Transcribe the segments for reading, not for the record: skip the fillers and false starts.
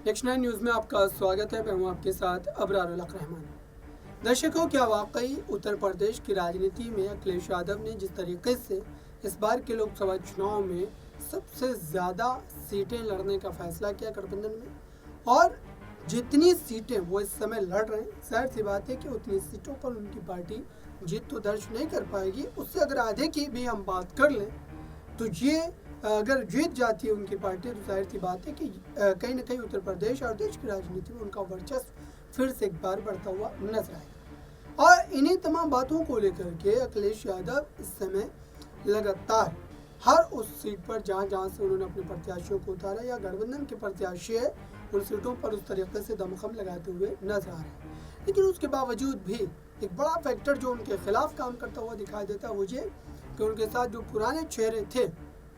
Next 9 news में आपका स्वागत है। मैं हूं आपके साथ अबरारुल हक रहमान। दर्शकों, क्या वाकई उत्तर प्रदेश की राजनीति में अखिलेश यादव ने जिस तरीके से इस बार के लोकसभा चुनाव में सबसे ज़्यादा सीटें लड़ने का फैसला किया गठबंधन में, और जितनी सीटें वो इस समय लड़ रहे हैं, जाहिर सी बात है कि उतनी सीटों पर उनकी पार्टी जीत तो दर्ज नहीं कर पाएगी। उससे अगर आधे की भी हम बात कर लें तो ये अगर जीत जाती है उनकी पार्टी, तो जाहिर सी बात है कि कहीं ना कहीं उत्तर प्रदेश और देश की राजनीति में उनका वर्चस्व फिर से एक बार बढ़ता हुआ नजर आएगा। और इन्हीं तमाम बातों को लेकर के अखिलेश यादव इस समय लगातार हर उस सीट पर जहाँ जहाँ से उन्होंने अपने प्रत्याशियों को उतारा या गठबंधन के प्रत्याशी है, उन सीटों पर उस तरीके से दमखम लगाते हुए नजर आ रहे हैं। लेकिन उसके बावजूद भी एक बड़ा फैक्टर जो उनके खिलाफ काम करता हुआ दिखाई देता है वो ये कि उनके साथ जो पुराने चेहरे थे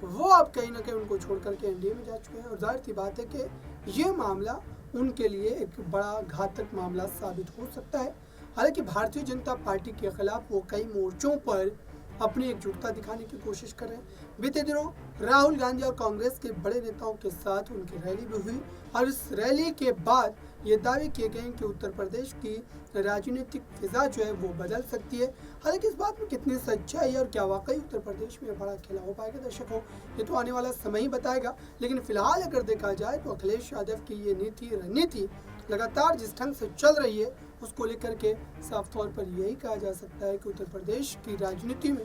वो अब कहीं ना कहीं उनको छोड़ करके एनडीए में जा चुके हैं। और जाहिर सी बात है कि ये मामला उनके लिए एक बड़ा घातक मामला साबित हो सकता है। हालांकि भारतीय जनता पार्टी के खिलाफ वो कई मोर्चों पर अपनी एकजुटता दिखाने की कोशिश कर रहे हैं। बीते दिनों राहुल गांधी और कांग्रेस के बड़े नेताओं के साथ उनकी रैली भी हुई, और इस रैली के बाद ये दावे किए गए कि उत्तर प्रदेश की राजनीतिक फिजा जो है वो बदल सकती है। हालांकि इस बात में कितनी सच्चाई है और क्या वाकई उत्तर प्रदेश में बड़ा खेला हो पाएगा, दर्शकों, ये तो आने वाला समय ही बताएगा। लेकिन फिलहाल अगर देखा जाए तो अखिलेश यादव की ये रणनीति लगातार जिस ढंग से चल रही है उसको लेकर के साफ तौर पर यही कहा जा सकता है कि उत्तर प्रदेश की राजनीति में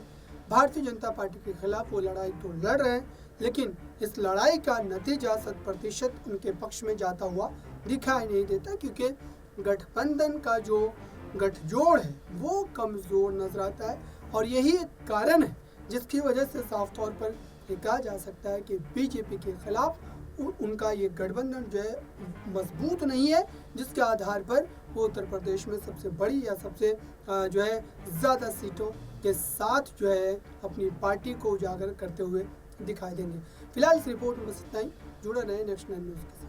भारतीय जनता पार्टी के खिलाफ वो लड़ाई तो लड़ रहे हैं, लेकिन इस लड़ाई का नतीजा 100% उनके पक्ष में जाता हुआ दिखाई नहीं देता, क्योंकि गठबंधन का जो गठजोड़ है वो कमज़ोर नजर आता है। और यही एक कारण है जिसकी वजह से साफ तौर पर ये कहा जा सकता है कि बीजेपी के खिलाफ उनका ये गठबंधन जो है मजबूत नहीं है, जिसके आधार पर वो उत्तर प्रदेश में सबसे बड़ी या सबसे जो है ज़्यादा सीटों के साथ जो है अपनी पार्टी को उजागर करते हुए दिखाई देंगे। फिलहाल इस रिपोर्ट में बस इतना ही। जुड़े रहें नेक्स्ट 9 न्यूज़ के साथ।